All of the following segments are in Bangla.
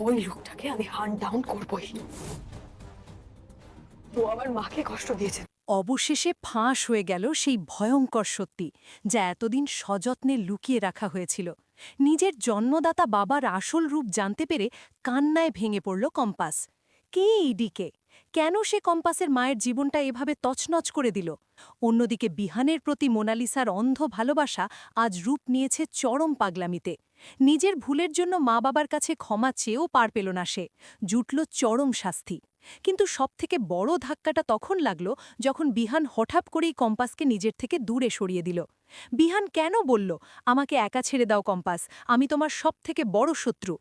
ওই লোকটাকে আমি হান্ট ডাউন করবই। ও আমার মাকে কষ্ট দিয়েছে। অবশেষে ফাঁস হয়ে গেল সেই ভয়ঙ্কর সত্যি, যা এতদিন সযত্নে লুকিয়ে রাখা হয়েছিল। নিজের জন্মদাতা বাবার আসল রূপ জানতে পেরে কান্নায় ভেঙে পড়ল কম্পাস। কে এই ডিকে? কেন সে কম্পাসের মায়ের জীবনটা এভাবে তছনছ করে দিল? অন্যদিকে বিহানের প্রতি মোনালিসার অন্ধ ভালোবাসা আজ রূপ নিয়েছে চরম পাগলামিতে। নিজের ভুলের জন্য মা বাবার কাছে ক্ষমা চেয়েও পার পেল না সে, জুটল চরম শাস্তি। কিন্তু সবথেকে বড় ধাক্কাটা তখন লাগল যখন বিহান হঠাৎ করেই কম্পাসকে নিজের থেকে দূরে সরিয়ে দিল। বিহান কেন বলল, আমাকে একা ছেড়ে দাও কম্পাস, আমি তোমার সবথেকে বড় শত্রু?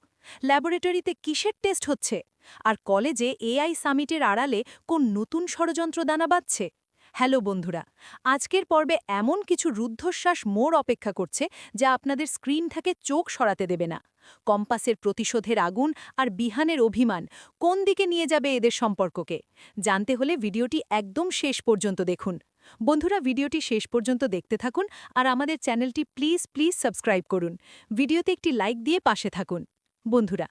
ল্যাবরেটরিতে কিসের টেস্ট হচ্ছে? আর কলেজে এআই সামিটের আড়ালে কোন নতুন ষড়যন্ত্র দানা বাঁধছে? হ্যালো বন্ধুরা, আজকের পর্বে এমন কিছু রুদ্ধশ্বাস মোড় অপেক্ষা করছে যা আপনাদের স্ক্রিন থেকে চোখ সরাতে দেবে না। কম্পাসের প্রতিশোধের আগুন আর বিহানের অভিমান কোন দিকে নিয়ে যাবে এদের সম্পর্ককে জানতে হলে ভিডিওটি একদম শেষ পর্যন্ত দেখুন। বন্ধুরা, ভিডিওটি শেষ পর্যন্ত দেখতে থাকুন আর আমাদের চ্যানেলটি প্লিজ সাবস্ক্রাইব করুন। ভিডিওতে একটি লাইক দিয়ে পাশে থাকুন। বন্ধুরা,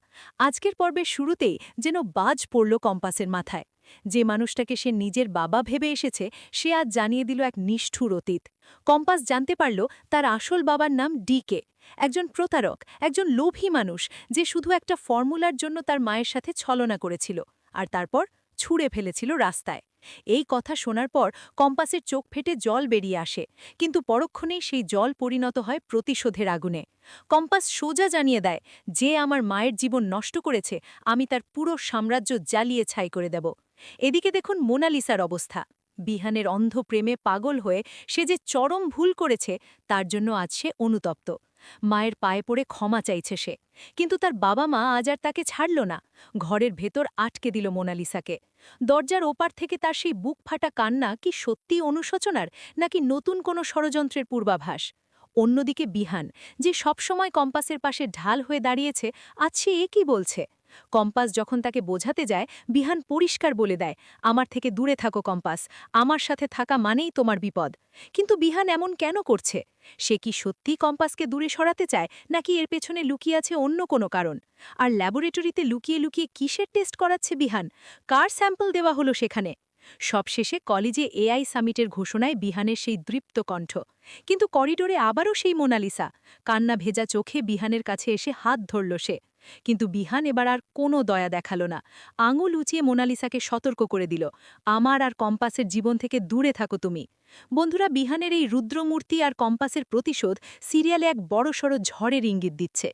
আজকের পর্বের শুরুতেই যেন বাজ পড়ল কম্পাসের মাথায়। যে মানুষটাকে সে নিজের বাবা ভেবে এসেছে, সে আজ জানিয়ে দিল এক নিষ্ঠুর অতীত। কম্পাস জানতে পারল তার আসল বাবার নাম ডিকে, একজন প্রতারক, একজন লোভী মানুষ যে শুধু একটা ফর্মুলার জন্য তার মায়ের সাথে ছলনা করেছিল আর তারপর ছুঁড়ে ফেলেছিল রাস্তায়। এই কথা শোনার পর কম্পাসের চোখ ফেটে জল বেরিয়ে আসে, কিন্তু পরক্ষণেই সেই জল পরিণত হয় প্রতিশোধের আগুনে। কম্পাস সোজা জানিয়ে দেয়, যে আমার মায়ের জীবন নষ্ট করেছে, আমি তার পুরো সাম্রাজ্য জ্বালিয়ে ছাই করে দেব। এদিকে দেখুন মোনালিসার অবস্থা। বিহানের অন্ধ প্রেমে পাগল হয়ে সে যে চরম ভুল করেছে, তার জন্য আজ সে অনুতপ্ত। মায়ের পায়ে পড়ে ক্ষমা চাইছে সে, কিন্তু তার বাবা মা আজ আর তাকে ছাড়ল না। ঘরের ভেতর আটকে দিল মোনালিসাকে। দরজার ওপার থেকে তার সেই বুক ফাটা কান্না কি সত্যি অনুশোচনার, নাকি নতুন কোনো ষড়যন্ত্রের পূর্বাভাস? অন্যদিকে বিহান, যে সবসময় কম্পাসের পাশে ঢাল হয়ে দাঁড়িয়েছে, আজ সে এ কি বলছে? কম্পাস যখন তাকে বোঝাতে যায়, বিহান পরিষ্কার বলে দেয়, আমার থেকে দূরে থাকো কম্পাস, আমার সাথে থাকা মানেই তোমার বিপদ। কিন্তু বিহান এমন কেন করছে? সে কি সত্যি কম্পাসকে দূরে সরাতে চায়, নাকি এর পেছনে লুকিয়ে আছে অন্য কোনো কারণ? আর ল্যাবরেটরিতে লুকিয়ে লুকিয়ে কিসের টেস্ট করাচ্ছে বিহান? কার স্যাম্পল দেওয়া হলো সেখানে? সবশেষে কলেজে এআই সামিটের ঘোষণায় বিহানের সেই দৃপ্ত কণ্ঠ। কিন্তু করিডোরে আবারও সেই মোনালিসা, কান্না ভেজা চোখে বিহানের কাছে এসে হাত ধরল সে। কিন্তু বিহান এবার আর কোনো দয়া দেখালো না। আঙুল উঁচিয়ে মোনালিসাকে সতর্ক করে দিল, আমার আর কম্পাসের জীবন থেকে দূরে থাকো তুমি। বন্ধুরা, বিহানের এই রুদ্রমূর্তি আর কম্পাসের প্রতিশোধ সিরিয়ালে এক বড়সড় ঝড়ের ইঙ্গিত দিচ্ছে।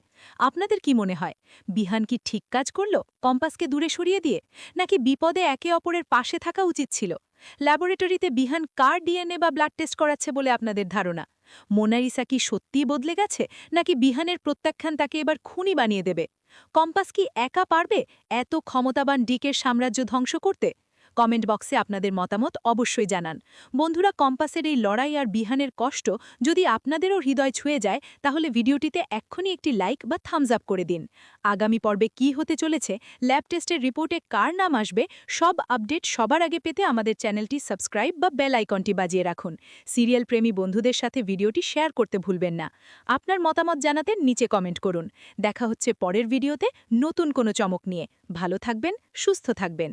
আপনাদের কি মনে হয়, বিহান কি ঠিক কাজ করল কম্পাসকে দূরে সরিয়ে দিয়ে, নাকি বিপদে একে অপরের পাশে থাকা উচিত ছিল? ল্যাবরেটরিতে বিহান কার ডিএনএ বা ব্লাড টেস্ট করাচ্ছে বলে আপনাদের ধারণা? মোনালিসা কি সত্যিই বদলে গেছে, নাকি বিহানের প্রত্যাখ্যান তাকে এবার খুনি বানিয়ে দেবে? কম্পাস কি একা পারবে এত ক্ষমতাবান ডিকের সাম্রাজ্য ধ্বংস করতে? কমেন্ট বক্সে আপনাদের মতামত অবশ্যই জানান। বন্ধুরা, কম্পাসের এই লড়াই আর বিহানের কষ্ট যদি আপনাদেরও হৃদয় ছুঁয়ে যায়, তাহলে ভিডিওটিতে এক্ষুনি একটি লাইক বা থামস আপ করে দিন। আগামী পর্বে কি হতে চলেছে, ল্যাব টেস্টের রিপোর্টে কার নাম আসবে, সব আপডেট সবার আগে পেতে আমাদের চ্যানেলটি সাবস্ক্রাইব বা বেল আইকনটি বাজিয়ে রাখুন। সিরিয়াল প্রেমী বন্ধুদের সাথে ভিডিওটি শেয়ার করতে ভুলবেন না। আপনার মতামত জানাতে নিচে কমেন্ট করুন। দেখা হচ্ছে পরের ভিডিওতে নতুন কোনো চমক নিয়ে। ভালো থাকবেন, সুস্থ থাকবেন।